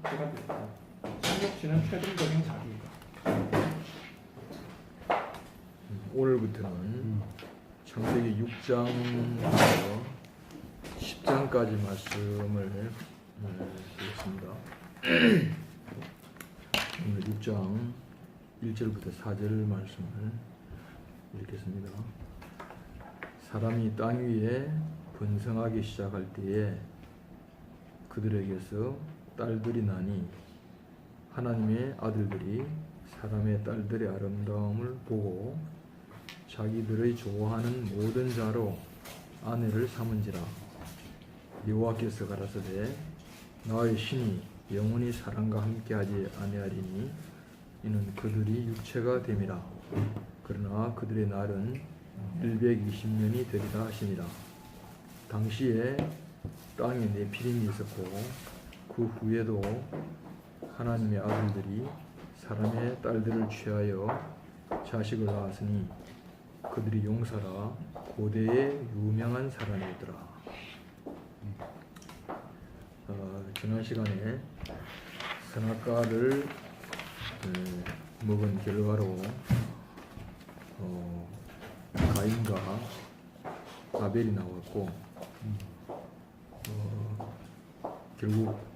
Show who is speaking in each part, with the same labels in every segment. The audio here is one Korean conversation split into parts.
Speaker 1: 해가 되었다. 삼국지는 최종적인 자기이다.
Speaker 2: 오늘부터는 창세기 6장부터 10장까지 말씀을 드리겠습니다. 오늘 6장 1절부터 4절 말씀을 읽겠습니다. 사람이 땅 위에 번성하기 시작할 때에 그들에게서 딸들이 나니 하나님의 아들들이 사람의 딸들의 아름다움을 보고 자기들의 좋아하는 모든 자로 아내를 삼은지라. 여호와께서 가라사대 나의 신이 영원히 사람과 함께하지 아니하리니 이는 그들이 육체가 됨이라. 그러나 그들의 날은 120년이 되리라 하시니라. 당시에 땅에 네피림이 있었고 그 후에도 하나님의 아들들이 사람의 딸들을 취하여 자식을 낳았으니 그들이 용사라 고대의 유명한 사람이더라. 지난 시간에 선악과를 먹은 결과로 가인과 아벨이 나왔고 결국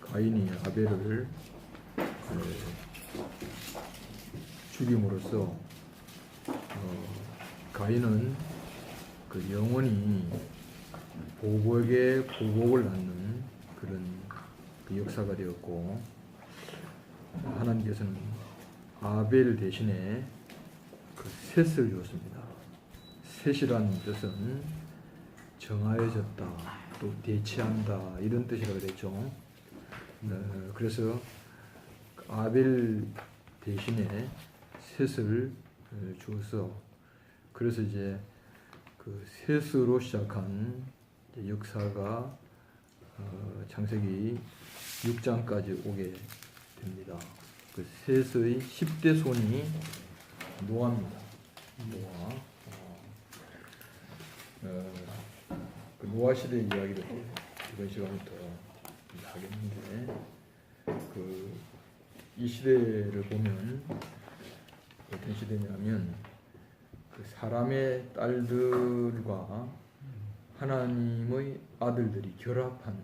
Speaker 2: 가인이 아벨을 죽임으로써 가인은 그 영원히 보복에 보복을 낳는 그런 그 역사가 되었고, 하나님께서는 아벨 대신에 그 셋을 주었습니다. 셋이라는 뜻은 정하여졌다, 또 대체한다 이런 뜻이라고 됐죠. 그래서 아벨 대신에 셋을 주어서 그래서 이제 그 셋으로 시작한 역사가 창세기 6장까지 오게 됩니다. 그 셋의 10대 손이 노아입니다. 노아. 그 노아 시대 이야기를 이번 시간부터 하겠는데, 이 시대를 보면 어떤 시대냐면 그 사람의 딸들과 하나님의 아들들이 결합한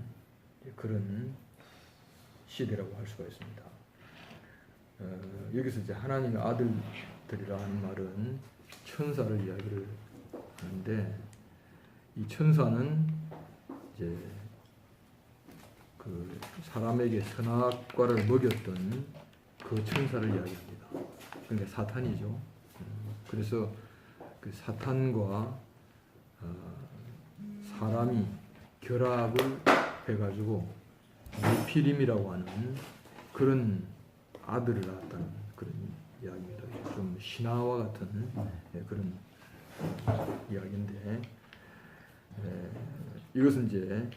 Speaker 2: 그런 시대라고 할 수가 있습니다. 여기서 이제 하나님의 아들들이라 하는 말은 천사를 이야기를 하는데, 이 천사는 이제 그 사람에게 선악과를 먹였던 그 천사를 이야기합니다. 그러니까 사탄이죠. 그래서 그 사탄과 사람이 결합을 해가지고 네피림이라고 하는 그런 아들을 낳았다는 그런 이야기입니다. 좀 신화와 같은 그런 이야기인데, 이것은 이제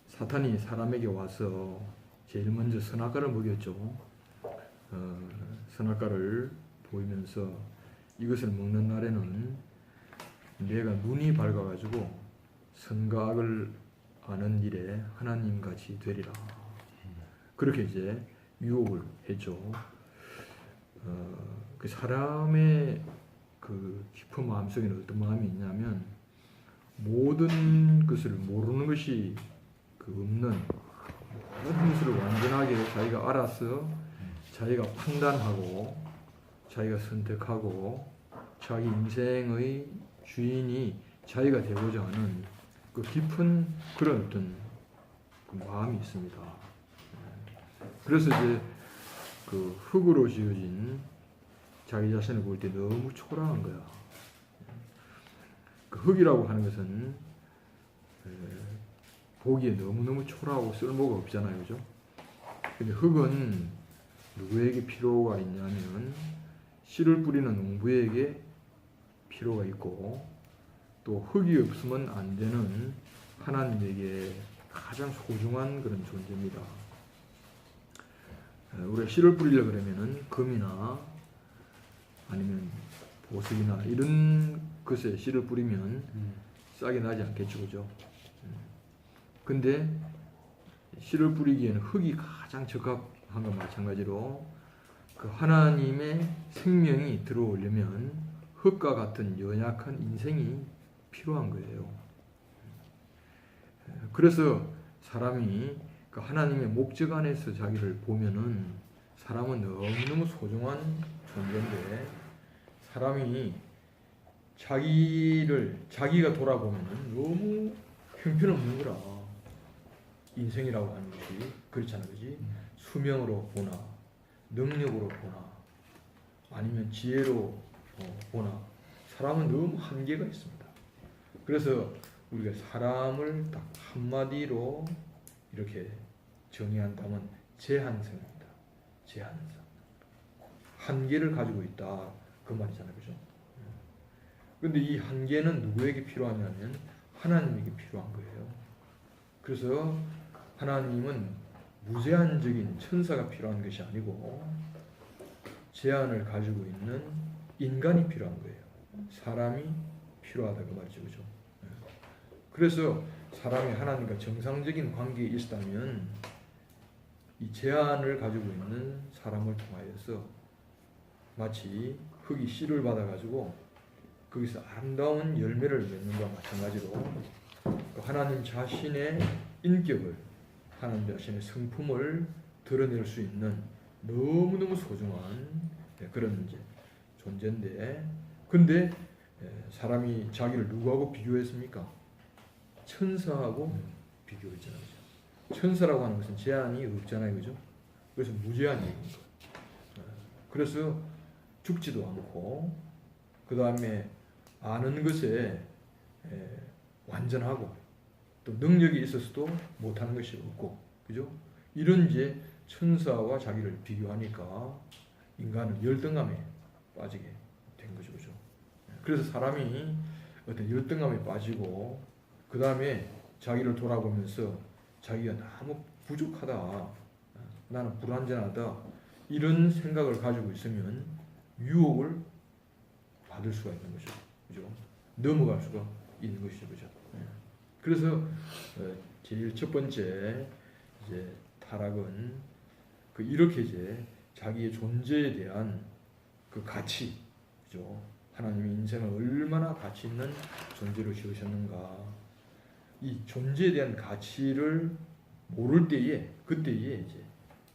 Speaker 2: 사탄이 사람에게 와서 제일 먼저 선악과를 먹였죠. 선악과를 보이면서 이것을 먹는 날에는 내가 눈이 밝아가지고 선과 악을 아는 일에 하나님같이 되리라. 그렇게 이제 유혹을 했죠. 그 사람의 그 깊은 마음속에는 어떤 마음이 있냐면 모든 것을 모르는 것이 그 없는, 모든 것을 완전하게 자기가 알아서 자기가 판단하고 자기가 선택하고 자기 인생의 주인이 자기가 되고자 하는 그 깊은 그런 어떤 그 마음이 있습니다. 그래서 이제 그 흙으로 지어진 자기 자신을 볼 때 너무 초라한 거야. 그 흙이라고 하는 것은 보기에 너무너무 초라하고 쓸모가 없잖아요, 그죠? 근데 흙은 누구에게 필요가 있냐면 씨를 뿌리는 농부에게 필요가 있고, 또 흙이 없으면 안 되는 하나님에게 가장 소중한 그런 존재입니다. 우리가 씨를 뿌리려고 그러면은 금이나 아니면 보석이나 이런 것에 씨를 뿌리면 싹이 나지 않겠죠, 그죠? 근데 씨를 뿌리기에는 흙이 가장 적합한 것 마찬가지로 그 하나님의 생명이 들어오려면 흙과 같은 연약한 인생이 필요한 거예요. 그래서 사람이 그 하나님의 목적 안에서 자기를 보면은 사람은 너무너무 소중한 존재인데 사람이 자기가 돌아보면은 너무 형편없는 거라. 인생이라고 하는 것이 그렇잖아, 그지? 수명으로 보나, 능력으로 보나, 아니면 지혜로 보나, 사람은 너무 한계가 있습니다. 그래서 우리가 사람을 딱 한마디로 이렇게 정의한다면 제한성입니다. 제한성. 한계를 가지고 있다. 그 말이잖아요, 그죠? 근데 이 한계는 누구에게 필요하냐면 하나님에게 필요한 거예요. 그래서 하나님은 무제한적인 천사가 필요한 것이 아니고 제한을 가지고 있는 인간이 필요한 거예요. 사람이 필요하다 그 말이죠, 그죠? 그래서 사람이 하나님과 정상적인 관계에 있다면 이 제한을 가지고 있는 사람을 통하여서 마치 흙이 씨를 받아가지고 거기서 아름다운 열매를 맺는 것과 마찬가지로 하나님 자신의 인격을, 하나님 자신의 성품을 드러낼 수 있는 너무너무 소중한 그런 이제 존재인데, 근데 사람이 자기를 누구하고 비교했습니까? 천사하고 비교했잖아요. 천사라고 하는 것은 제한이 없잖아요, 그죠? 그래서 무제한인 거예요. 그래서 죽지도 않고, 그 다음에 아는 것에 완전하고, 또 능력이 있어서도 못하는 것이 없고, 그죠? 이런 이제 천사와 자기를 비교하니까 인간은 열등감에 빠지게 된 거죠, 그죠? 그래서 사람이 어떤 열등감에 빠지고, 그 다음에 자기를 돌아보면서 자기가 너무 부족하다, 나는 불완전하다, 이런 생각을 가지고 있으면 유혹을 받을 수가 있는 거죠, 그죠? 넘어갈 수가 있는 것이죠, 그죠? 그래서 제일 첫 번째 이제 타락은 이렇게 이제 자기의 존재에 대한 그 가치, 그죠? 하나님이 인생을 얼마나 가치 있는 존재로 지으셨는가, 이 존재에 대한 가치를 모를 때에, 그때에 이제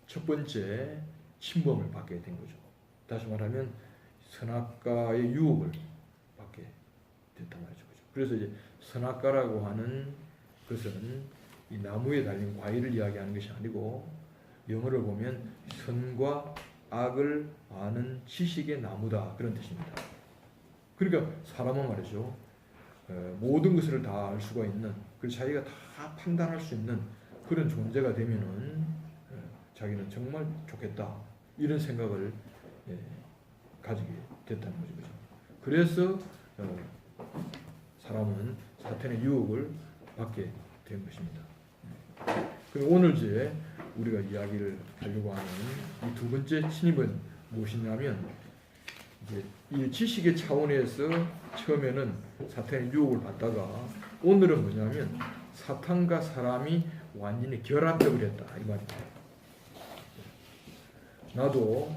Speaker 2: 첫 번째 침범을 받게 된 거죠. 다시 말하면 선악과의 유혹을 받게 됐단 말이죠. 그래서 이제 선악과라고 하는 것은 이 나무에 달린 과일을 이야기하는 것이 아니고, 영어를 보면 선과 악을 아는 지식의 나무다, 그런 뜻입니다. 그러니까 사람은 말이죠, 모든 것을 다 알 수가 있는, 그리고 자기가 다 판단할 수 있는 그런 존재가 되면은 자기는 정말 좋겠다, 이런 생각을 가지게 됐다는 거죠, 그죠? 그래서 사람은 사탄의 유혹을 받게 된 것입니다. 그리고 오늘 이제 우리가 이야기를 하려고 하는 이 두 번째 침입은 무엇이냐면, 이제 이 지식의 차원에서 처음에는 사탄의 유혹을 받다가, 오늘은 뭐냐면 사탄과 사람이 완전히 결합해 버렸다, 이 말입니다. 나도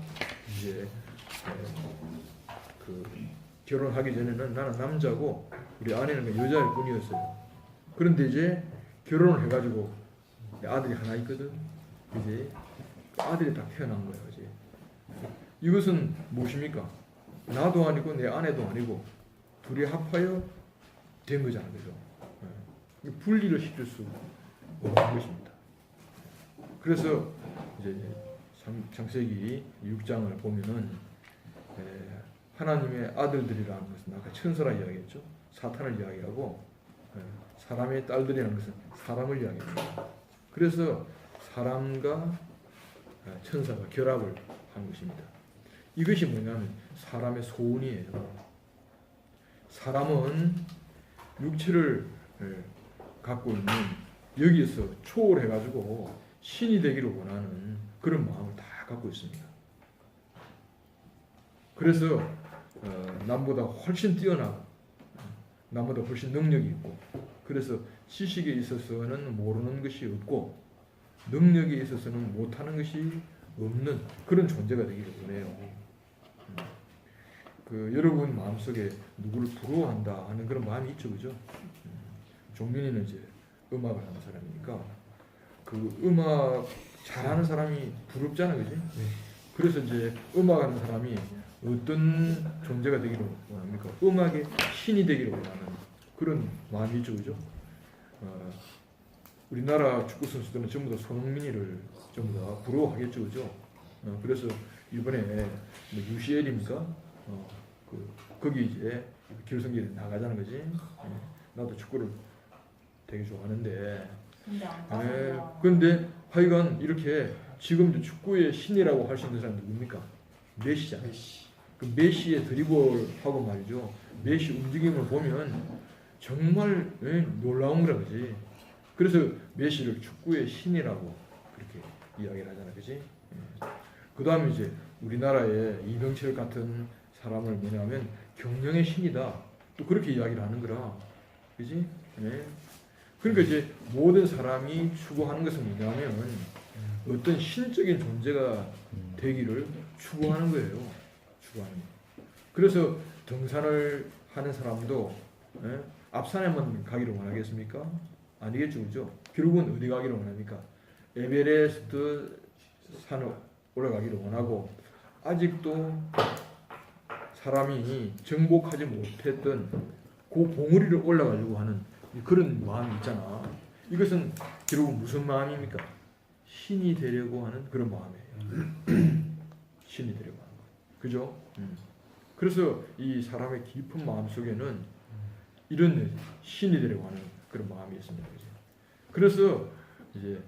Speaker 2: 이제 결혼하기 전에는 나는 남자고 우리 아내는 여자일 뿐이었어요. 그런데 이제 결혼을 해가지고 아들이 하나 있거든. 이제 아들이 딱 태어난 거예요. 이제 이것은 무엇입니까? 나도 아니고 내 아내도 아니고 둘이 합하여 된 거잖아요, 그죠? 분리를 시킬 수 없는 것입니다. 그래서 이제 창세기 6장을 보면은 하나님의 아들들이라는 것은 아까 천사라 이야기했죠. 사탄을 이야기하고, 사람의 딸들이라는 것은 사람을 이야기합니다. 그래서 사람과 천사가 결합을 한 것입니다. 이것이 뭐냐면 사람의 소원이에요. 사람은 육체를 갖고 있는 여기에서 초월해가지고 신이 되기를 원하는 그런 마음을 다 갖고 있습니다. 그래서 남보다 훨씬 뛰어나고 남보다 훨씬 능력이 있고, 그래서 지식에 있어서는 모르는 것이 없고, 능력에 있어서는 못하는 것이 없는 그런 존재가 되기를 원해요. 여러분 마음속에 누구를 부러워한다 하는 그런 마음이 있죠, 그죠? 종민이는 이제 음악을 하는 사람이니까 그 음악 잘하는 사람이 부럽잖아, 그지? 그래서 이제 음악하는 사람이 어떤 존재가 되기를 원합니까? 음악의 신이 되기를 원하는 그런 마음이 있죠, 그죠? 우리나라 축구 선수들은 전부 다 손흥민이를 전부 다 부러워하겠죠, 그죠? 그래서 이번에 뭐 UCL입니까? 거기 이제 결승전에 나가자는 거지. 나도 축구를 되게 좋아하는데.
Speaker 3: 근데 안 가요.
Speaker 2: 근데 하여간 이렇게 지금 축구의 신이라고 할 수 있는 사람이 누굽니까? 메시잖아요. 그 메시의 드리블하고 말이죠. 메시 움직임을 보면 정말 놀라운 거라 그지. 그래서 메시를 축구의 신이라고 그렇게 이야기를 하잖아, 그지? 그 다음에 이제 우리나라의 이병철 같은 사람을 뭐냐면 경영의 신이다. 또 그렇게 이야기를 하는 거라, 그지? 그러니까 이제 모든 사람이 추구하는 것은 뭐냐면 어떤 신적인 존재가 되기를 추구하는 거예요. 추구하는 거. 그래서 등산을 하는 사람도 앞산에만 가기를 원하겠습니까? 아니겠죠, 그죠? 결국은 어디 가기를 원합니까? 에베레스트 산을 올라가기를 원하고 아직도 사람이 정복하지 못했던 그 봉우리를 올라가려고 하는 그런 마음이 있잖아. 이것은 결국 무슨 마음입니까? 신이 되려고 하는 그런 마음이에요. 신이 되려고 하는 거. 그죠? 그래서 이 사람의 깊은 마음 속에는 이런 신이 되려고 하는 그런 마음이 있습니다. 그죠? 그래서 이제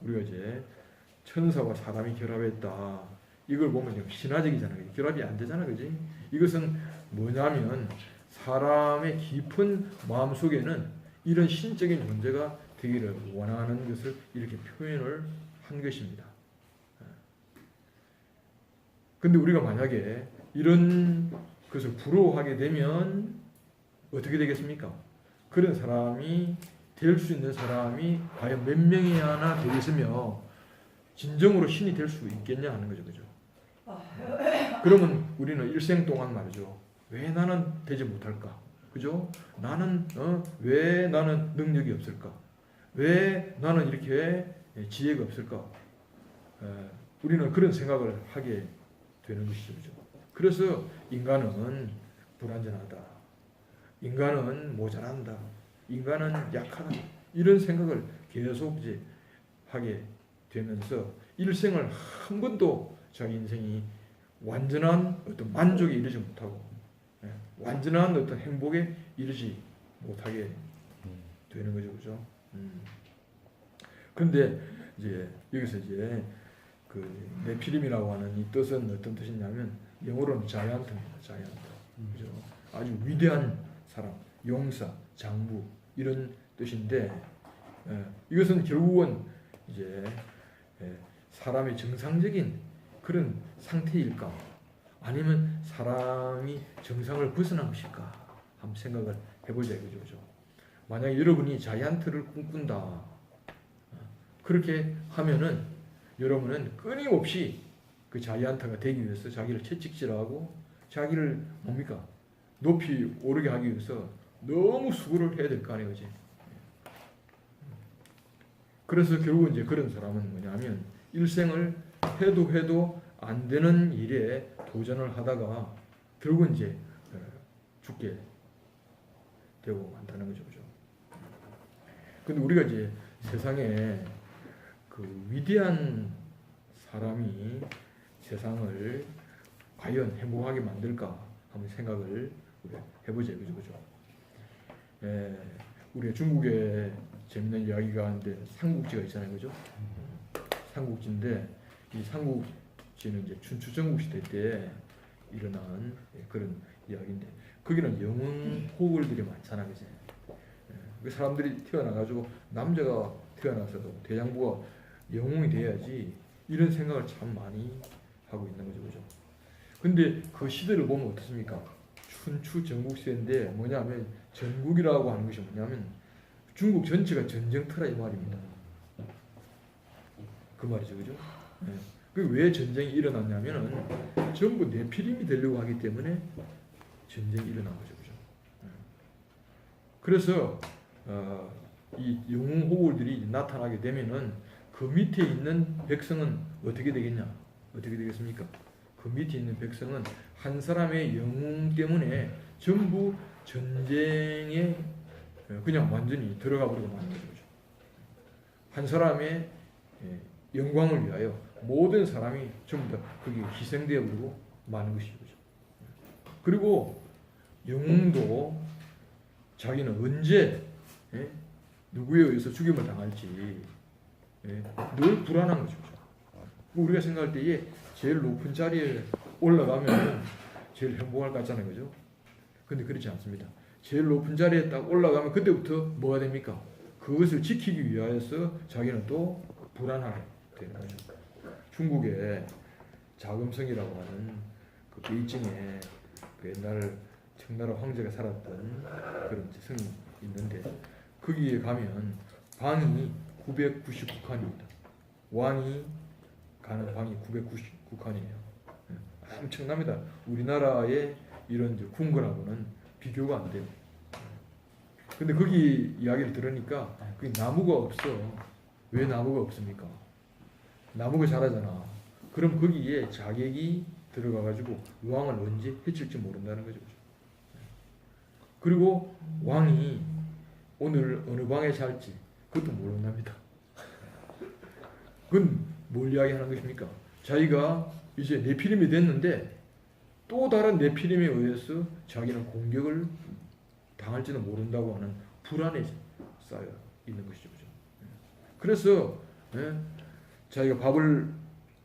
Speaker 2: 우리가 이제 천사와 사람이 결합했다. 이걸 보면 좀 신화적이잖아요. 결합이 안 되잖아, 그지? 이것은 뭐냐면 사람의 깊은 마음 속에는 이런 신적인 존재가 되기를 원하는 것을 이렇게 표현을 한 것입니다. 근데 우리가 만약에 이런 것을 부러워하게 되면 어떻게 되겠습니까? 그런 사람이 될 수 있는 사람이 과연 몇 명이나 되겠으며 진정으로 신이 될 수 있겠냐 하는 거죠, 그죠? 그러면 우리는 일생 동안 말이죠. 왜 나는 되지 못할까? 그죠? 나는 왜 나는 능력이 없을까? 왜 나는 이렇게 지혜가 없을까? 우리는 그런 생각을 하게 되는 것이죠, 그죠? 그래서 인간은 불완전하다. 인간은 모자란다. 인간은 약하다. 이런 생각을 계속 이제 하게 되면서 일생을 한 번도 자기 인생이 완전한 어떤 만족에 이르지 못하고 완전한 어떤 행복에 이르지 못하게 되는 거죠, 그죠? 그런데 이제 여기서 이제 그 네피림이라고 하는 이 뜻은 어떤 뜻이냐면 영어로는 자이언트입니다, 자이언트. 그죠? 아주 위대한 사람, 용사, 장부 이런 뜻인데 이것은 결국은 이제 사람의 정상적인 그런 상태일까? 아니면 사람이 정상을 벗어난 것일까? 한번 생각을 해보자 이거죠, 그죠? 만약 여러분이 자이언트를 꿈꾼다, 그렇게 하면은 여러분은 끊임없이 그 자이언트가 되기 위해서 자기를 채찍질하고 자기를 뭡니까? 높이 오르게 하기 위해서 너무 수고를 해야 될 거 아니에요, 그지? 그래서 결국 이제 그런 사람은 뭐냐면 일생을 해도 안 되는 일에 도전을 하다가 결국 이제 죽게 되고 만다는 거죠, 그죠? 근데 우리가 이제 세상에 그 위대한 사람이 세상을 과연 행복하게 만들까 한번 생각을 해보자, 그죠, 그죠? 우리가 중국에 재밌는 이야기가 있는데 삼국지가 있잖아요, 그죠? 삼국지인데 이 삼국지는 이제 춘추전국 시대 때 일어난 그런 이야기인데 거기는 영웅 호걸들이 많잖아, 그지? 그 사람들이 태어나가지고 남자가 태어나서도 대장부가 영웅이 돼야지 이런 생각을 참 많이 하고 있는 거죠, 그죠? 근데 그 시대를 보면 어떻습니까? 춘추 전국 시대인데 뭐냐면 전국이라고 하는 것이 뭐냐면 중국 전체가 전쟁터라 이 말입니다. 그 말이죠, 그죠? 예. 왜 전쟁이 일어났냐면은 전부 네피림이 되려고 하기 때문에 전쟁이 일어난 거죠, 그죠? 예. 그래서 이 영웅 호구들이 나타나게 되면은 그 밑에 있는 백성은 어떻게 되겠냐? 어떻게 되겠습니까? 그 밑에 있는 백성은 한 사람의 영웅 때문에 전부 전쟁에 그냥 완전히 들어가 버리고 마는 거죠. 한 사람의 영광을 위하여 모든 사람이 전부 다 거기에 희생되어 버리고 마는 것이죠. 그리고 영웅도 자기는 언제 누구에 의해서 죽임을 당할지 늘 불안한 거죠. 우리가 생각할 때에 제일 높은 자리에 올라가면 제일 행복할 것 같잖아요, 그죠? 근데 그렇지 않습니다. 제일 높은 자리에 딱 올라가면 그때부터 뭐가 됩니까? 그것을 지키기 위하여서 자기는 또 불안하게 되는 거죠. 중국의 자금성이라고 하는 그 베이징에 그 옛날 청나라 황제가 살았던 그런 성이 있는데 거기에 가면 방이 999칸입니다. 왕이 가는 방이 999칸이에요. 엄청납니다. 우리나라의 이런 궁궐하고는 비교가 안 돼요. 근데 거기 이야기를 들으니까 거기 나무가 없어. 왜 나무가 없습니까? 나무가 자라잖아. 그럼 거기에 자객이 들어가가지고 왕을 언제 해칠지 모른다는 거죠. 그리고 왕이 오늘 어느 방에 살지 그것도 모른답니다. 그건 뭘 이야기하는 것입니까? 자기가 이제 네피림이 됐는데 또 다른 네피림에 의해서 자기는 공격을 당할지는 모른다고 하는 불안에 쌓여 있는 것이죠. 그래서 자기가 밥을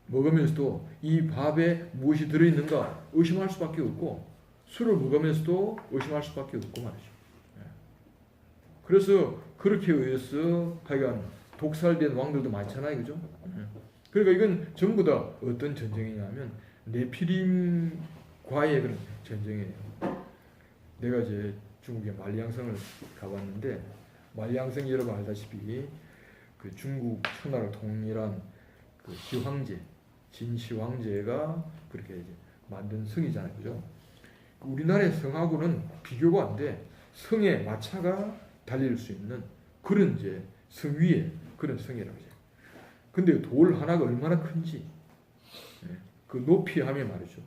Speaker 2: 먹으면서도 이 밥에 무엇이 들어있는가 의심할 수밖에 없고 술을 먹으면서도 의심할 수밖에 없고 말이죠. 그래서 그렇게 의해서 하여간 독살된 왕들도 많잖아요, 그죠? 그러니까 이건 전부 다 어떤 전쟁이냐면 네피림과의 그런 전쟁이에요. 내가 이제 중국의 만리양성을 가봤는데 만리양성이 여러분 알다시피 그 중국 청나라를 통일한 그 시황제 진시황제가 그렇게 이제 만든 성이잖아요, 그죠? 우리나라의 성하고는 비교가 안 돼. 성에 마차가 달릴 수 있는 그런 이제 성 위에 그런 성이라고 해요. 근데 돌 하나가 얼마나 큰지 그 높이 하면 말이죠.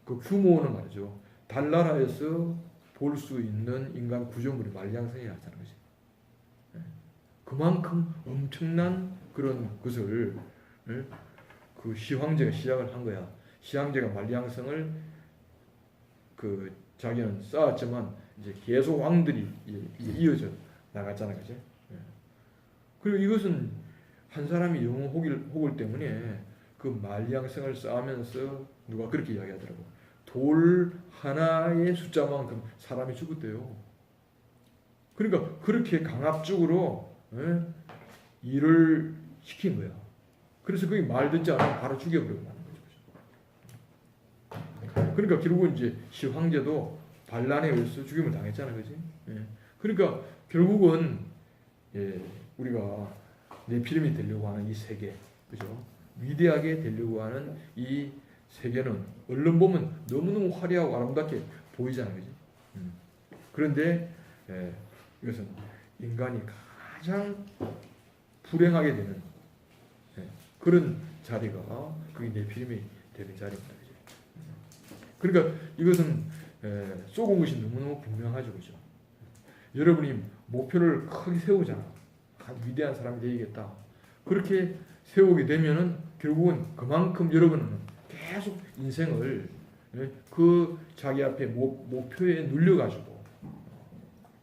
Speaker 2: 그 규모는 말이죠. 달나라에서 볼 수 있는 인간 구조물이 만리장성이라는 거지. 그만큼 엄청난 그런 것을 그 시황제가 시작을 한 거야. 시황제가 만리장성을 그 자기는 쌓았지만 이제 계속 왕들이 이어져 나갔잖아요, 그지? 그리고 이것은 한 사람이 영웅 호길 때문에 그 만리장성을 쌓으면서 누가 그렇게 이야기하더라고. 돌 하나의 숫자만큼 사람이 죽었대요. 그러니까 그렇게 강압적으로 일을 시킨 거야. 그래서 그게 말 듣지 않으면 바로 죽여버리고 마는 거죠. 그러니까 결국은 이제 시황제도 반란에 의해서 죽임을 당했잖아, 그지? 그러니까 결국은 우리가 네피림이 되려고 하는 이 세계, 그죠? 위대하게 되려고 하는 이 세계는 얼른 보면 너무너무 화려하고 아름답게 보이잖아요, 그지? 그런데 이것은 인간이 가장 불행하게 되는 그런 자리가 그게 네피림이 되는 자리입니다, 그지? 그러니까 이것은 쏘은 것이 너무너무 분명하죠, 그죠? 여러분이 목표를 크게 세우잖아. 위대한 사람이 되겠다. 그렇게 세우게 되면은 결국은 그만큼 여러분은 계속 인생을 그 자기 앞에 목표에 눌려가지고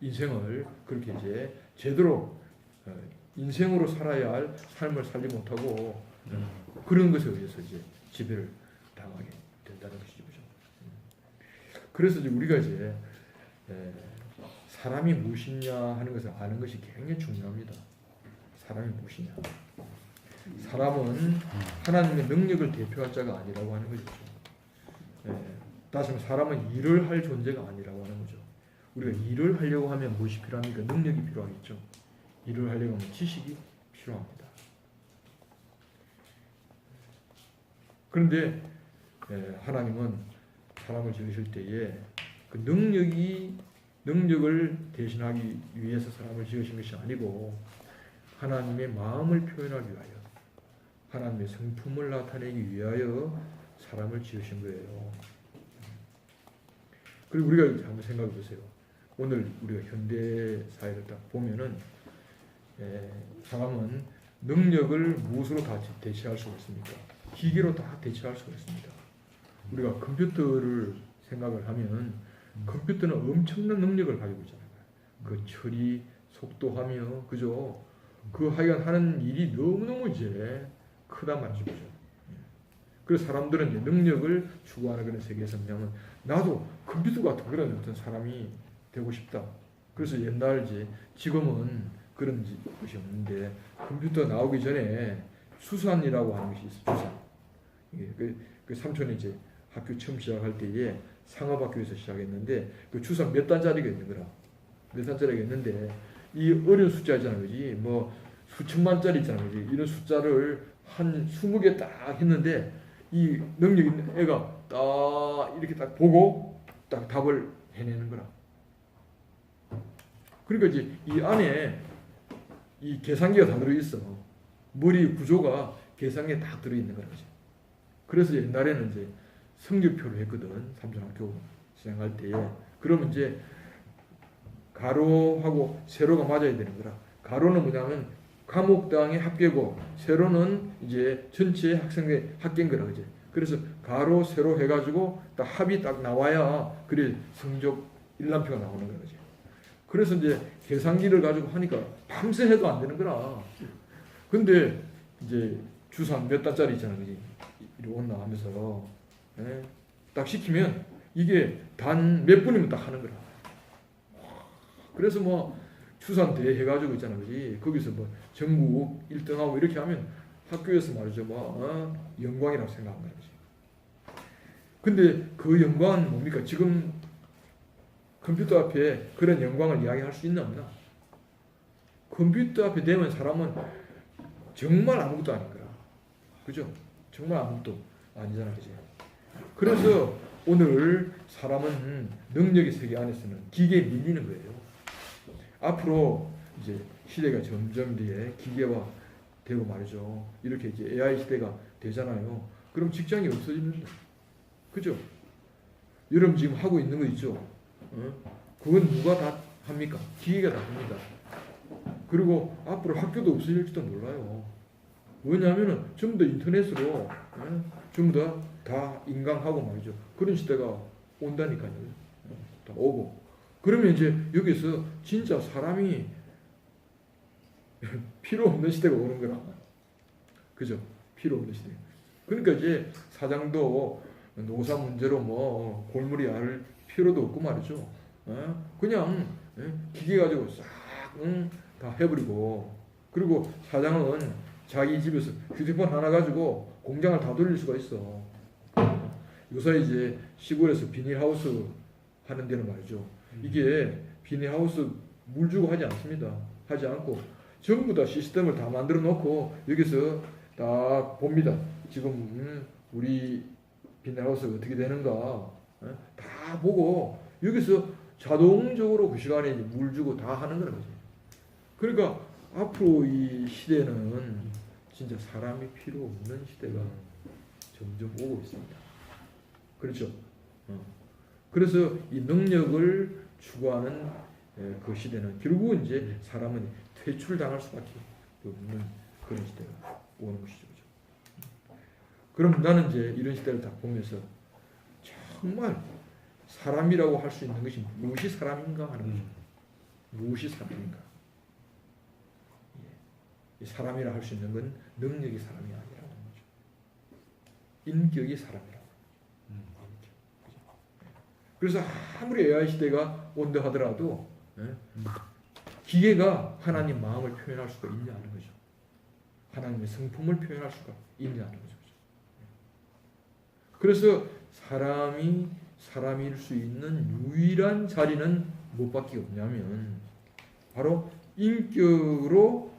Speaker 2: 인생을 그렇게 이제 제대로 인생으로 살아야 할 삶을 살지 못하고 그런 것에 의해서 이제 지배를 당하게 된다는 것이죠. 그래서 이제 우리가 이제 사람이 무엇이냐 하는 것을 아는 것이 굉장히 중요합니다. 사람이 무엇이냐. 사람은 하나님의 능력을 대표할 자가 아니라고 하는 것이죠. 다시 말해 사람은 일을 할 존재가 아니라고 하는 거죠. 우리가 일을 하려고 하면 무엇이 필요합니까? 능력이 필요하겠죠. 일을 하려고 하면 지식이 필요합니다. 그런데 하나님은 사람을 지으실 때에 그 능력을 대신하기 위해서 사람을 지으신 것이 아니고 하나님의 마음을 표현하기 위하여 하나님의 성품을 나타내기 위하여 사람을 지으신 거예요. 그리고 우리가 한번 생각해 보세요. 오늘 우리가 현대 사회를 딱 보면은 사람은 능력을 무엇으로 다 대체할 수가 있습니까? 기계로 다 대체할 수가 있습니다. 우리가 컴퓨터를 생각을 하면 컴퓨터는 엄청난 능력을 가지고 있잖아요. 그 처리, 속도하며, 그죠? 그 하여간 하는 일이 너무너무 이제 크단 말이죠. 그죠? 그래서 사람들은 이제 능력을 추구하는 그런 세계에서 뭐냐면 나도 컴퓨터 같은 그런 어떤 사람이 되고 싶다. 그래서 옛날 이제 지금은 그런 것이 없는데 컴퓨터 나오기 전에 수산이라고 하는 것이 있어요. 수산. 그 삼촌이 이제 학교 처음 시작할 때에 상업학교에서 시작했는데 그 추산 몇 단짜리가 있는 거라. 몇 단짜리가 있는데 이 어려운 숫자 있잖아, 그지? 뭐 수천만짜리 있잖아, 그지? 이런 숫자를 한 20개 딱 했는데 이 능력 있는 애가 딱 이렇게 딱 보고 딱 답을 해내는 거라. 그러니까 이제 이 안에 이 계산기가 다 들어있어. 머리 구조가 계산기에 딱 들어있는 거라, 그지? 그래서 옛날에는 이제 성적표를 했거든. 삼촌학교 시작할 때에. 그러면 이제 가로하고 세로가 맞아야 되는 거라. 가로는 뭐냐면 과목당의 합계고 세로는 이제 전체 학생의 합계인 거라, 그지? 그래서 가로 세로 해가지고 딱 합이 딱 나와야 그래 성적 일람표가 나오는 거라, 그지? 그래서 이제 계산기를 가지고 하니까 밤새 해도 안 되는 거라. 근데 이제 주산 몇 단짜리 있잖아, 그지? 이렇게 나가면서 딱 시키면 이게 단 몇 분이면 딱 하는 거라. 그래서 뭐 추산 대회 해가지고 있잖아, 그지? 거기서 뭐 전국 1등하고 이렇게 하면 학교에서 말이죠, 뭐 영광이라고 생각한다, 그지? 근데 그 영광은 뭡니까? 지금 컴퓨터 앞에 그런 영광을 이야기할 수 있나 없나? 컴퓨터 앞에 되면 사람은 정말 아무것도 아닌 거라, 그죠? 정말 아무것도 아니잖아, 그지? 그래서 오늘 사람은 능력의 세계 안에서는 기계에 밀리는 거예요. 앞으로 이제 시대가 점점 뒤에 기계화 되고 말이죠. 이렇게 이제 AI 시대가 되잖아요. 그럼 직장이 없어집니다. 그죠? 여러분 지금 하고 있는 거 있죠? 그건 누가 다 합니까? 기계가 다 합니다. 그리고 앞으로 학교도 없어질지도 몰라요. 왜냐하면 전부 다 인터넷으로 전부 다 인강하고 말이죠. 그런 시대가 온다니까요. 다 오고. 그러면 이제 여기서 진짜 사람이 필요 없는 시대가 오는 거라. 그죠? 필요 없는 시대. 그러니까 이제 사장도 노사 문제로 뭐 골머리 앓을 필요도 없고 말이죠. 그냥 기계 가지고 싹 다 해버리고, 그리고 사장은 자기 집에서 휴대폰 하나 가지고 공장을 다 돌릴 수가 있어. 요새 이제 시골에서 비닐하우스 하는 데는 말이죠. 이게 비닐하우스 물 주고 하지 않습니다. 하지 않고 전부 다 시스템을 다 만들어 놓고 여기서 딱 봅니다. 지금 우리 비닐하우스가 어떻게 되는가 다 보고 여기서 자동적으로 그 시간에 물 주고 다 하는 거는 거지. 그러니까 앞으로 이 시대는 진짜 사람이 필요 없는 시대가 점점 오고 있습니다. 그렇죠? 그래서 이 능력을 추구하는 그 시대는 결국은 이제 사람은 퇴출당할 수밖에 없는 그런 시대가 오는 것이죠. 그럼 나는 이제 이런 시대를 딱 보면서 정말 사람이라고 할 수 있는 것이 무엇이 사람인가 하는 거죠. 무엇이 사람인가? 이 사람이라 할 수 있는 건 능력이 사람이 아니라는 거죠. 인격이 사람이라고. 그래서 아무리 AI 시대가 온다 하더라도 기계가 하나님 마음을 표현할 수가 있냐는 거죠. 하나님의 성품을 표현할 수가 있냐는 거죠. 그래서 사람이 사람일 수 있는 유일한 자리는 무엇밖에 없냐면 바로 인격으로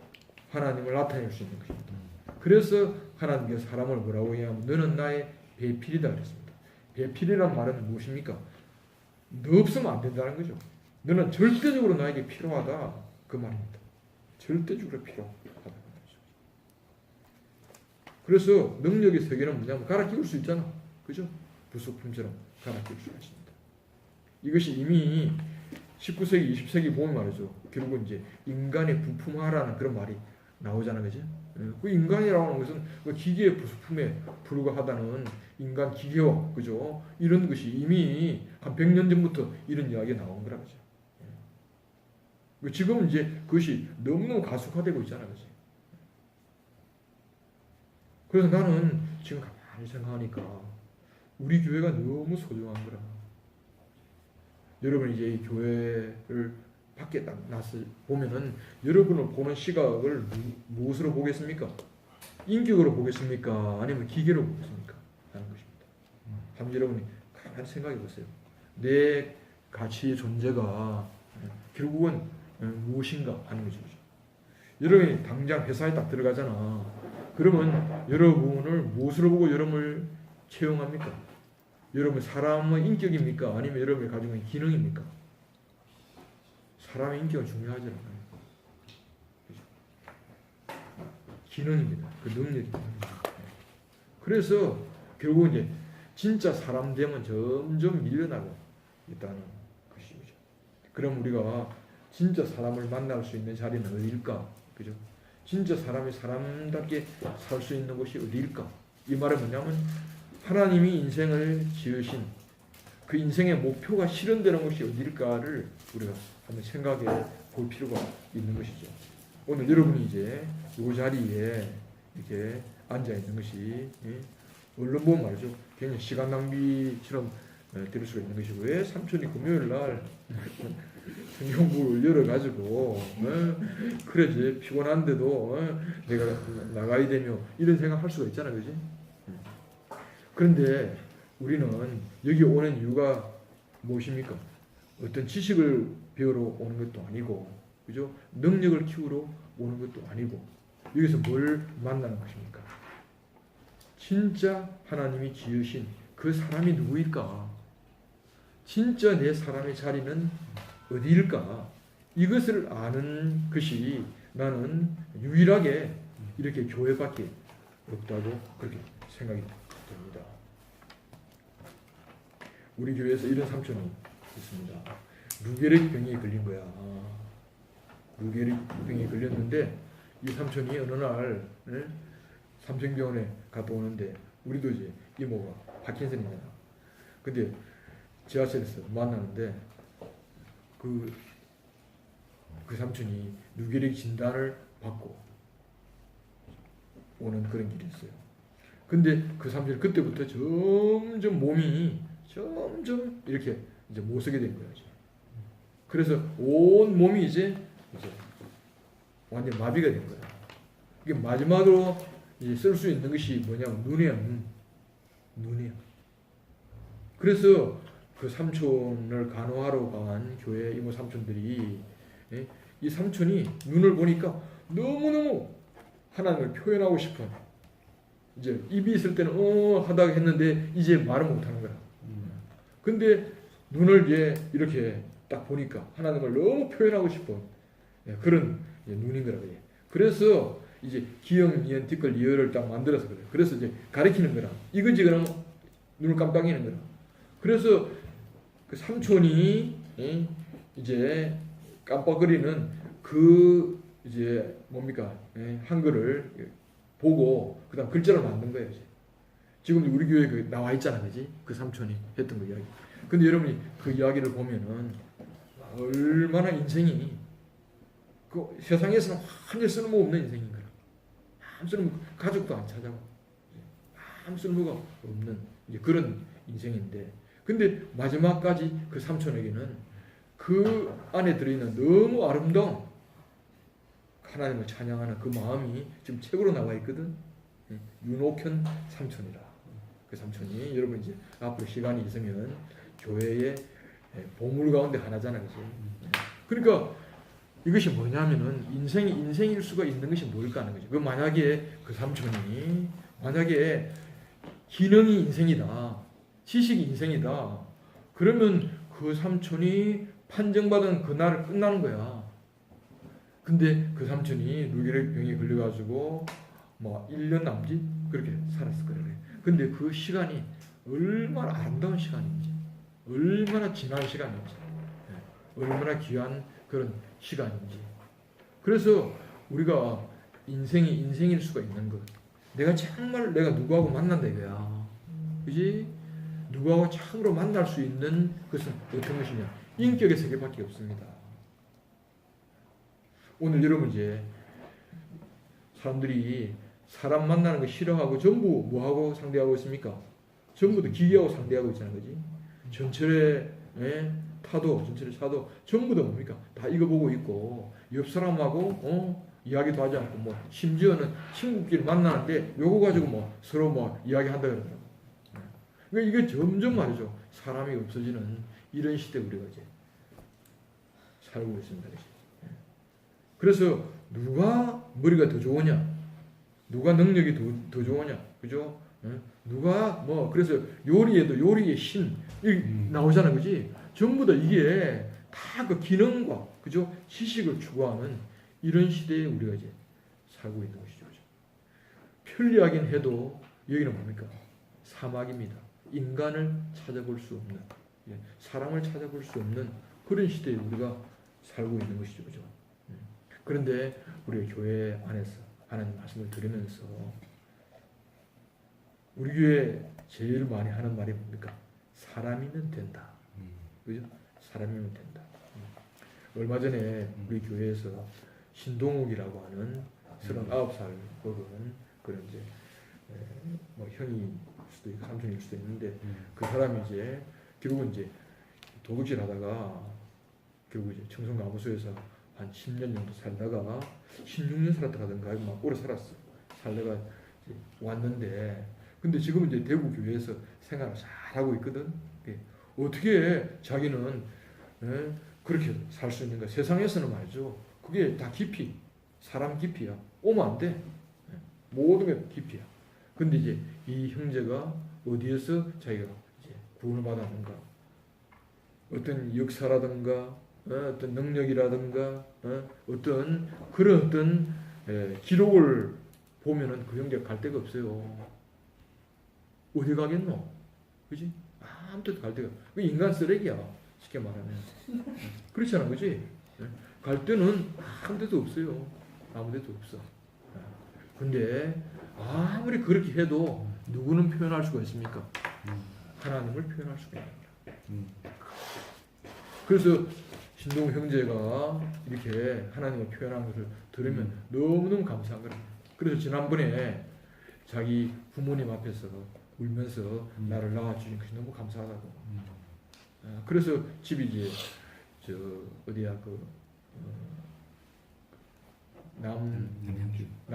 Speaker 2: 하나님을 나타낼 수 있는 것입니다. 그래서 하나님께서 사람을 뭐라고 하냐면 너는 나의 배필이다 그랬습니다. 배필이란 말은 무엇입니까? 너 없으면 안 된다는 거죠. 너는 절대적으로 나에게 필요하다 그 말입니다. 절대적으로 필요하다는 거죠. 그래서 능력의 세계는 뭐냐면 갈아 끼울 수 있잖아. 그죠? 부속품처럼 갈아 끼울 수가 있습니다. 이것이 이미 19세기, 20세기 보면 말이죠. 결국은 이제 인간의 부품화라는 그런 말이 나오잖아요. 그죠? 그 인간이라고 하는 것은 그 기계의 부속품에 불과하다는 인간 기계화, 그죠? 이런 것이 이미 한 100년 전부터 이런 이야기가 나온 거라 그죠. 지금 이제 그것이 너무너무 가속화되고 있잖아요. 그죠? 그래서 나는 지금 가만히 생각하니까 우리 교회가 너무 소중한 거라. 여러분 이제 이 교회를 밖에 딱 나서 보면은 여러분을 보는 시각을 무엇으로 보겠습니까? 인격으로 보겠습니까? 아니면 기계로 보겠습니까? 하는 것입니다. 한번 여러분이 가만히 생각해 보세요. 내 가치의 존재가 결국은 무엇인가 하는 것이죠. 여러분이 당장 회사에 딱 들어가잖아. 그러면 여러분을 무엇으로 보고 여러분을 채용합니까? 여러분 사람의 인격입니까? 아니면 여러분이 가지고 있는 기능입니까? 사람의 인격은 중요하지 않아요. 기능입니다. 그 능력입니다. 그래서 결국 이제 진짜 사람 되면 점점 밀려나고 있다는 것이죠. 그럼 우리가 진짜 사람을 만날 수 있는 자리는 어디일까? 그죠? 진짜 사람이 사람답게 살 수 있는 곳이 어디일까? 이 말은 뭐냐면 하나님이 인생을 지으신 그 인생의 목표가 실현되는 것이 어디일까를 우리가 한번 생각해 볼 필요가 있는 것이죠. 오늘 여러분이 이제 이 자리에 이렇게 앉아 있는 것이 얼른 보면 말이죠. 굉장히 시간 낭비처럼 들을 수가 있는 것이고 왜 삼촌이 금요일 날 성경부를 열어가지고 그래지 피곤한데도 내가 나가야 되며 이런 생각할 수가 있잖아, 그지? 그런데 우리는 여기 오는 이유가 무엇입니까? 어떤 지식을 배우러 오는 것도 아니고, 그죠? 능력을 키우러 오는 것도 아니고, 여기서 뭘 만나는 것입니까? 진짜 하나님이 지으신 그 사람이 누구일까? 진짜 내 사람의 자리는 어디일까? 이것을 아는 것이 나는 유일하게 이렇게 교회밖에 없다고 그렇게 생각이 됩니다. 우리 교회에서 이런 삼촌이 있습니다. 루게릭 병이 걸린 거야. 루게릭 병이 걸렸는데 이 삼촌이 어느 날 삼성병원에 갔다 오는데 우리도 이제 이모가 파킨슨이잖아. 근데 지하철에서 만나는데 그 삼촌이 루게릭 진단을 받고 오는 그런 길이 있어요. 근데 그 삼촌이 그때부터 점점 몸이 점점 이렇게 이제 못 쓰게 된 거예요. 그래서 온 몸이 이제 완전 마비가 된 거예요. 이게 마지막으로 쓸 수 있는 것이 뭐냐면 눈이야, 눈이야. 그래서 그 삼촌을 간호하러 간 교회 이모 삼촌들이 이 삼촌이 눈을 보니까 너무너무 하나님을 표현하고 싶은 이제 입이 있을 때는 하다가 했는데 이제 말을 못하는 거야. 근데 눈을 이렇게 딱 보니까 하나님을 너무 표현하고 싶은 그런 눈인 거라고요. 그래서 이제 기역, 니은, 티끌, 리을을 딱 만들어서 그래요. 그래서 이제 가리키는 거라. 이거지 그러면 눈을 깜빡이는 거라. 그래서 그 삼촌이 이제 깜빡거리는 그 이제 뭡니까 한글을 보고 그다음 글자를 만든 거예요. 이제. 지금 우리 교회에 그 나와 있잖아, 그지? 그 삼촌이 했던 그 이야기. 근데 여러분이 그 이야기를 보면은 얼마나 인생이 그 세상에서는 완전 쓸모없는 인생인 거야. 아무 쓸모, 가족도 안 찾아와. 아무 쓸모가 없는 이제 그런 인생인데, 근데 마지막까지 그 삼촌에게는 그 안에 들어있는 너무 아름다운 하나님을 찬양하는 그 마음이 지금 책으로 나와 있거든. 윤옥현 삼촌이라. 그 삼촌이 여러분 이제 앞으로 시간이 있으면 교회의 보물 가운데 하나잖아요. 그죠? 그러니까 이것이 뭐냐면은 인생일 수가 있는 것이 뭘까 하는 거죠. 그 만약에 그 삼촌이 만약에 기능이 인생이다, 지식이 인생이다, 그러면 그 삼촌이 판정받은 그날 끝나는 거야. 근데 그 삼촌이 뇌혈액병에 걸려가지고 뭐 1년 남짓 그렇게 살았을 거래. 근데 그 시간이 얼마나 아름다운 시간인지, 얼마나 지난 시간인지, 얼마나 귀한 그런 시간인지. 그래서 우리가 인생이 인생일 수가 있는 것. 내가 정말 내가 누구하고 만난다 이거야. 그지? 누구하고 참으로 만날 수 있는 것은 어떤 것이냐? 인격의 세계밖에 없습니다. 오늘 여러분 이제 사람들이 사람 만나는 거 싫어하고 전부 뭐하고 상대하고 있습니까? 전부 다 기계하고 상대하고 있잖아요. 그지? 전철의 타도, 전철의 차도 전부 다 뭡니까? 다 이거 보고 있고 옆 사람하고 이야기도 하지 않고 뭐 심지어는 친구끼리 만나는데 요거 가지고 뭐 서로 뭐 이야기한다 그러더라고요. 그러니까 이게 점점 말이죠. 사람이 없어지는 이런 시대에 우리가 이제 살고 있습니다. 그래서 누가 머리가 더 좋으냐? 누가 능력이 더 좋으냐? 그죠? 누가 뭐 그래서 요리에도 요리의 신 나오잖아, 그지? 전부 다 이게 다 그 기능과 그죠? 지식을 추구하는 이런 시대에 우리가 이제 살고 있는 것이죠. 그죠? 편리하긴 해도 여기는 뭡니까? 사막입니다. 인간을 찾아볼 수 없는, 사람을 찾아볼 수 없는 그런 시대에 우리가 살고 있는 것이죠. 그죠? 그런데 우리가 교회 안에서 하나님 말씀을 들으면서 우리 교회 제일 많이 하는 말이 뭡니까? 사람이면 된다. 그죠? 사람이면 된다. 얼마 전에 우리 교회에서 신동욱이라고 하는 39살 먹은 그런 이제 뭐 형이 수도 있고 삼촌일 수도 있는데 그 사람이 이제 결국은 이제 도둑질 하다가 결국 이제 청송가무소에서 한 10년 정도 살다가 16년 살았다 가던가 막 오래 살았어. 살다가 이제 왔는데 근데 지금 이제 대구 교회에서 생활을 잘 하고 있거든. 어떻게 자기는 그렇게 살 수 있는가? 세상에서는 말이죠. 그게 다 깊이 사람 깊이야. 오면 안 돼. 모든 게 깊이야. 근데 이제 이 형제가 어디에서 자기가 이제 구원을 받았는가? 어떤 역사라든가 어떤 능력이라든가 어떤 그런 어떤 기록을 보면은 그 형제가 갈 데가 없어요. 어디 가겠노? 그지? 아무 데도 갈 데가. 그 인간 쓰레기야. 쉽게 말하면. 그렇잖아, 그지? 갈 데는 아무 데도 없어요. 아무 데도 없어. 근데 아무리 그렇게 해도 누구는 표현할 수가 있습니까? 하나님을 표현할 수가 있습니다. 그래서 신동 형제가 이렇게 하나님을 표현한 것을 들으면 너무너무 감사한 거예요. 그래서 지난번에 자기 부모님 앞에서 울면서 나를 낳아주신 것이 너무 감사하다고. 그래서 집이 이제 저 어디야 그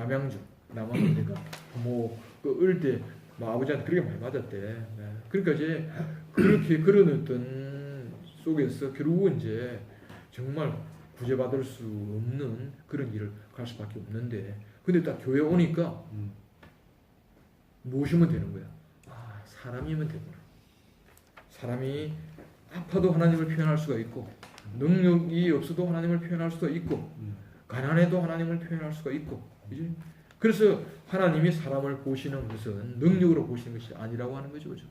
Speaker 2: 남양주니까 부모 그 어릴 때 아버지한테 그렇게 많이 맞았대. 그러니까 이제 그렇게 그런 어떤 속에서 결국은 이제 정말 구제받을 수 없는 그런 길을 갈 수밖에 없는데 근데 딱 교회 오니까 무엇이면 되는 거야? 아, 사람이면 되구나. 사람이 아파도 하나님을 표현할 수가 있고 능력이 없어도 하나님을 표현할 수가 있고 가난해도 하나님을 표현할 수가 있고 그지? 그래서 하나님이 사람을 보시는 것은 능력으로 보시는 것이 아니라고 하는 거죠. 그죠?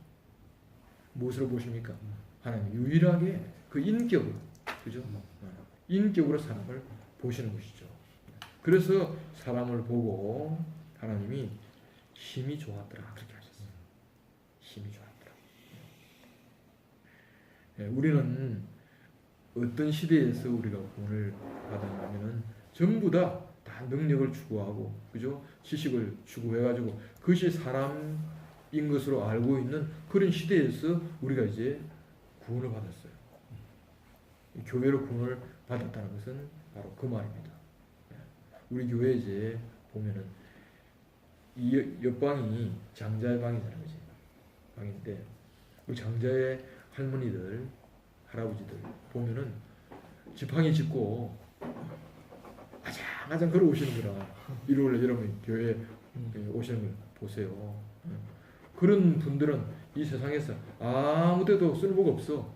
Speaker 2: 무엇으로 보십니까? 하나님 유일하게 그 인격으로 그죠? 인격으로 사람을 보시는 것이죠. 그래서 사람을 보고 하나님이 힘이 좋았더라 그렇게 하셨어요. 힘이 좋았더라. 우리는 어떤 시대에서 우리가 구원을 받았냐면은 전부 다 능력을 추구하고 그죠? 지식을 추구해가지고 그것이 사람인 것으로 알고 있는 그런 시대에서 우리가 이제 구원을 받았어요. 교회로 구원을 받았다는 것은 바로 그 말입니다. 우리 교회 이제 보면은 이 옆방이 장자의 방이잖아요, 그지? 방인데 그 장자의 할머니들, 할아버지들 보면은 지팡이 짚고 아장아장 걸어 오시는 거라 일요일에 여러분 교회 오시는 걸 보세요. 그런 분들은 이 세상에서 아무데도 쓸모가 없어.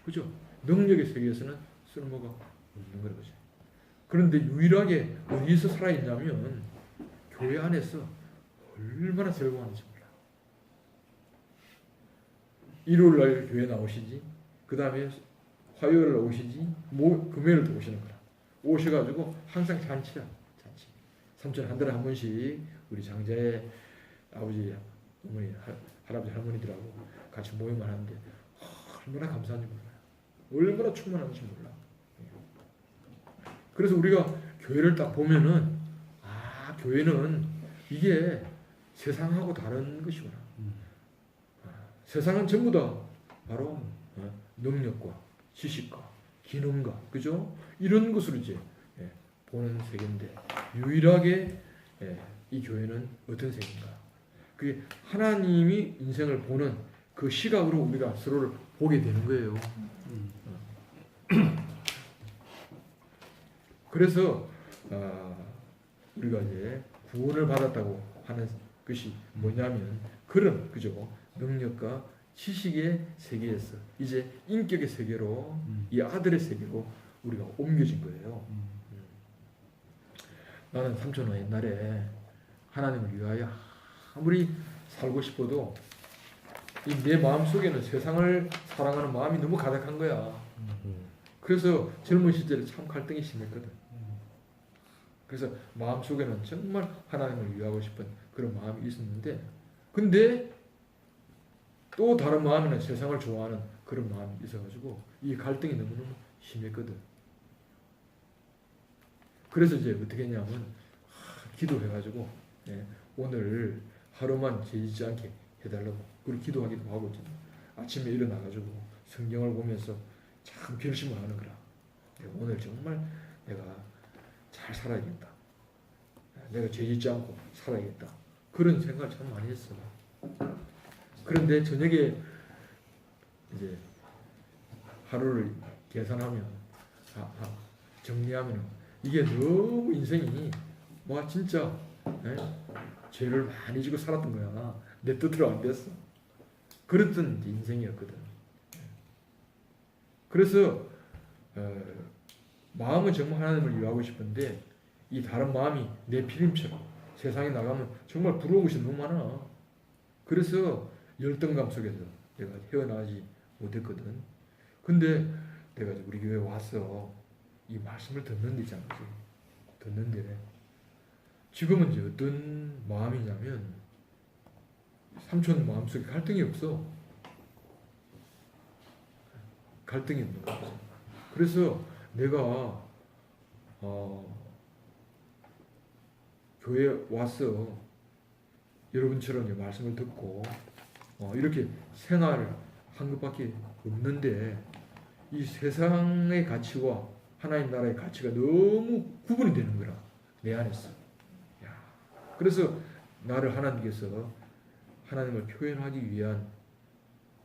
Speaker 2: 그죠? 능력의 세계에서는 쓸모가 없는 거죠. 그런데 유일하게 어디서 살아있냐면 교회 안에서 얼마나 즐거워하는지 몰라. 일요일날 교회 나오시지, 그 다음에 화요일 오시지, 금요일도 오시는 거라. 오셔가지고 항상 잔치야, 잔치. 삼촌 한 달에 한 번씩 우리 장자의 아버지, 어머니, 할아버지, 할머니들하고 같이 모임을 하는데 얼마나 감사한지 몰라요. 얼마나 충만한지 몰라. 그래서 우리가 교회를 딱 보면은 교회는 이게 세상하고 다른 것이구나. 세상은 전부 다 바로 능력과 지식과 기능과 그죠? 이런 것으로 이제 보는 세계인데 유일하게 이 교회는 어떤 세계인가? 그게 하나님이 인생을 보는 그 시각으로 우리가 서로를 보게 되는 거예요. 그래서 우리가 이제 구원을 받았다고 하는 것이 뭐냐면 그런 그죠? 능력과 지식의 세계에서 이제 인격의 세계로 이 아들의 세계로 우리가 옮겨진 거예요. 나는 삼촌은 옛날에 하나님을 위하여 아무리 살고 싶어도 이 내 마음 속에는 세상을 사랑하는 마음이 너무 가득한 거야. 그래서 젊은 시절에 참 갈등이 심했거든. 그래서 마음 속에는 정말 하나님을 위하고 싶은 그런 마음이 있었는데, 근데 또 다른 마음에는 세상을 좋아하는 그런 마음이 있어가지고 이 갈등이 너무너무 심했거든. 그래서 이제 어떻게 했냐면 기도해가지고 오늘 하루만 죄 짓지 않게 해달라고 그리고 기도하기도 하고 아침에 일어나가지고 성경을 보면서 참 결심을 하는 거라. 오늘 정말 내가 잘 살아야겠다. 내가 죄 짓지 않고 살아야겠다. 그런 생각을 참 많이 했어. 그런데 저녁에 이제 하루를 계산하면 정리하면 이게 너무 인생이 와 진짜 죄를 많이 지고 살았던 거야. 내 뜻대로 안 됐어. 그랬던 인생이었거든. 그래서 마음은 정말 하나님을 위하고 싶은데 이 다른 마음이 내 피림처럼 세상에 나가면 정말 부러운 것이 너무 많아. 그래서 열등감 속에서 내가 헤어나지 못했거든. 근데 내가 우리 교회에 와서 이 말씀을 듣는 데 있잖아. 듣는데 지금은 이제 어떤 마음이냐면 삼촌 마음속에 갈등이 없어. 갈등이 없는 거지. 그래서 내가 교회에 와서 여러분처럼 이제 말씀을 듣고 이렇게 생활을 한 것밖에 없는데 이 세상의 가치와 하나님 나라의 가치가 너무 구분이 되는 거라. 내 안에서. 그래서 나를 하나님께서 하나님을 표현하기 위한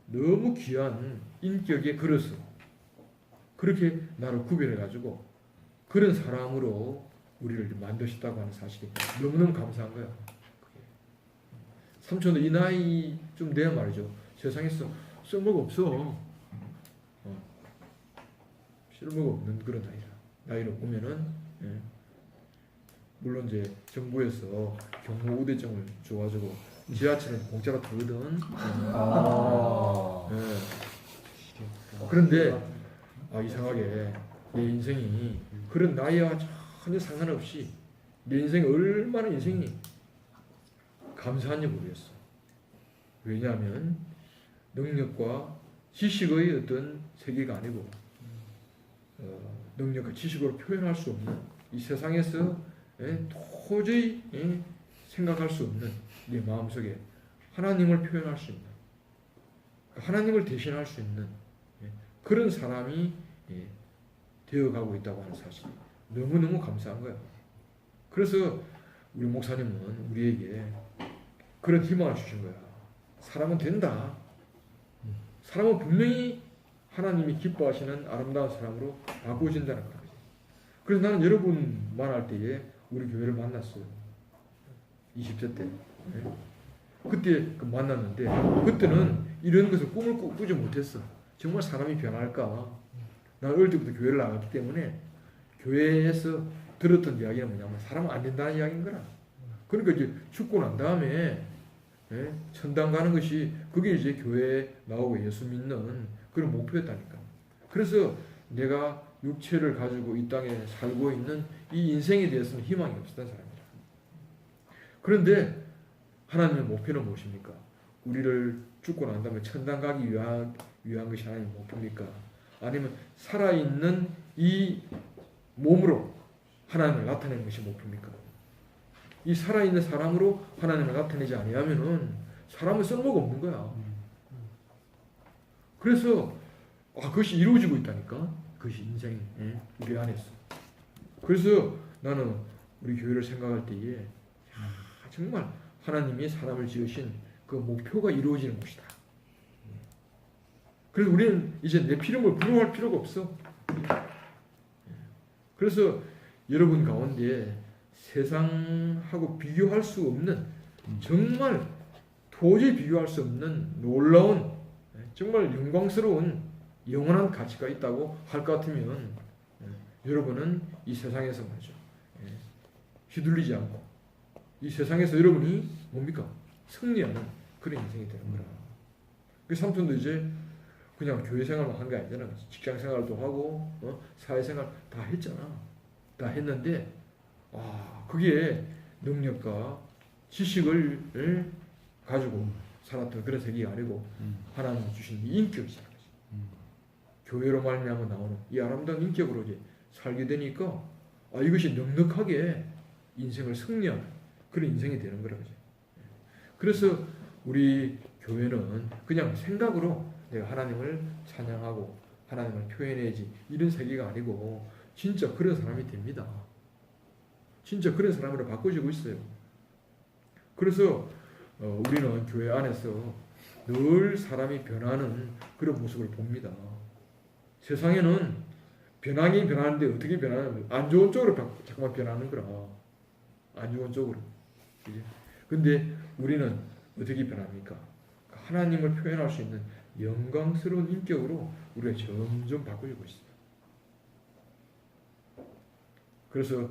Speaker 2: 너무 귀한 인격의 그릇으로 그렇게 나를 구별해가지고 그런 사람으로 우리를 만드셨다고 하는 사실이 너무너무 감사한 거야. 삼촌도 이 나이 좀 돼야 말이죠. 세상에서 쓸모가 없어. 쓸모가 없는 그런 나이로 보면은 물론 이제 정부에서 경로 우대증을 줘가지고 지하철은 공짜로 타거든. 그런데 이상하게 내 인생이 그런 나이와 전혀 상관없이 내 인생이 얼마나 인생이 감사한지 모르겠어. 왜냐하면 능력과 지식의 어떤 세계가 아니고 능력과 지식으로 표현할 수 없는 이 세상에서 도저히 생각할 수 없는 네 마음속에 하나님을 표현할 수 있는 하나님을 대신할 수 있는 그런 사람이 되어가고 있다고 하는 사실이 너무너무 감사한 거야. 그래서 우리 목사님은 우리에게 그런 희망을 주신 거야. 사람은 된다. 사람은 분명히 하나님이 기뻐하시는 아름다운 사람으로 바꾸어진다는 거야. 그래서 나는 여러분 만날 때에 우리 교회를 만났어요. 20대 때. 그때 만났는데 그때는 이런 것을 꿈을 꾸지 못했어. 정말 사람이 변할까? 난 어릴 때부터 교회를 나갔기 때문에 교회에서 들었던 이야기는 뭐냐면 사람은 안 된다는 이야기인 거라. 그러니까 이제 죽고 난 다음에 천당 가는 것이 그게 이제 교회에 나오고 예수 믿는 그런 목표였다니까. 그래서 내가 육체를 가지고 이 땅에 살고 있는 이 인생에 대해서는 희망이 없었던 사람이다. 그런데 하나님의 목표는 무엇입니까? 우리를 죽고 난 다음에 천당 가기 위한 것이 하나님의 목표입니까? 아니면 살아있는 이 몸으로 하나님을 나타내는 것이 목표입니까? 이 살아있는 사람으로 하나님을 나타내지 아니하면은 사람은 쓸모가 없는 거야. 그래서 그것이 이루어지고 있다니까. 그것이 인생이 우리 안에서. 그래서 나는 우리 교회를 생각할 때에 정말 하나님이 사람을 지으신 그 목표가 이루어지는 곳이다. 그래서 우리는 이제 내 피름을 부러워할 필요가 없어. 그래서 여러분 가운데 세상하고 비교할 수 없는 정말 도저히 비교할 수 없는 놀라운 정말 영광스러운 영원한 가치가 있다고 할 것 같으면 여러분은 이 세상에서 말이죠. 휘둘리지 않고 이 세상에서 여러분이 뭡니까? 승리하는 그런 인생이 되는 거라. 그 삼촌도 이제 그냥 교회 생활만 한 게 아니잖아. 직장 생활도 하고 사회 생활 다 했잖아. 다 했는데 그게 능력과 지식을 가지고 살았던 그런 세계가 아니고 하나님이 주신 이 인격이잖아. 교회로 말미암아 나오는 이 아름다운 인격으로 이제 살게 되니까 이것이 넉넉하게 인생을 승리하는 그런 인생이 되는 거라 그죠. 그래서 우리 교회는 그냥 생각으로 내가 하나님을 찬양하고 하나님을 표현해야지 이런 세계가 아니고 진짜 그런 사람이 됩니다. 진짜 그런 사람으로 바꿔지고 있어요. 그래서 우리는 교회 안에서 늘 사람이 변하는 그런 모습을 봅니다. 세상에는 변하긴 변하는데 어떻게 변하냐면 안 좋은 쪽으로 자꾸만 변하는 거라. 안 좋은 쪽으로. 근데 우리는 어떻게 변합니까? 하나님을 표현할 수 있는 영광스러운 인격으로 우리가 점점 바꾸고 있어요. 그래서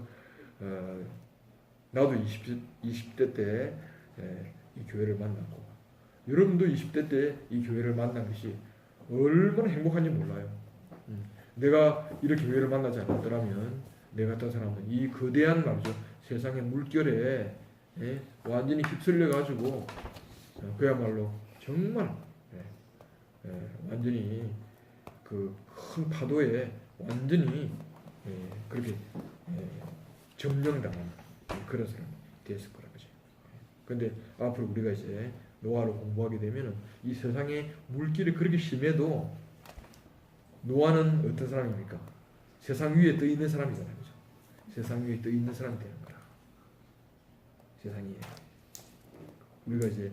Speaker 2: 나도 20대 때 이 교회를 만났고 여러분도 20대 때 이 교회를 만난 것이 얼마나 행복한지 몰라요. 내가 이렇게 교회를 만나지 않았더라면 내 같은 사람은 이 거대한 말이죠. 세상의 물결에 완전히 휩쓸려 가지고 그야말로 정말 완전히 그 큰 파도에 완전히 그렇게 점령당한 그런 사람이 됐을 거라 그죠. 근데 앞으로 우리가 이제 노아를 공부하게 되면은 이 세상의 물길이 그렇게 심해도 노아는 어떤 사람입니까? 세상 위에 떠 있는 사람이잖아요, 그죠? 세상 위에 떠 있는 사람이 되는 거라. 세상 위에 우리가 이제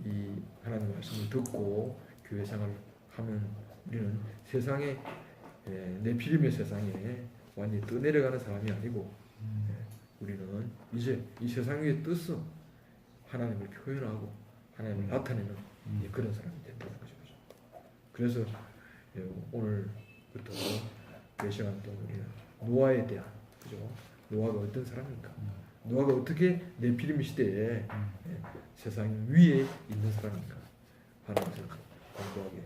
Speaker 2: 이 하나님 말씀을 듣고 교회 생활을 하면 우리는 세상에 네피림의 세상에 완전히 떠내려가는 사람이 아니고 우리는 이제 이 세상 위에 떠서 하나님을 표현하고 하나님을 나타내는 그런 사람이 된다는 거죠. 그래서 오늘부터 몇 시간 동안 우리는 노아에 대한 그죠? 노아가 어떤 사람인가? 노아가 어떻게 네피림 시대에 세상 위에 있는 사람인가 하는 것을 공부하게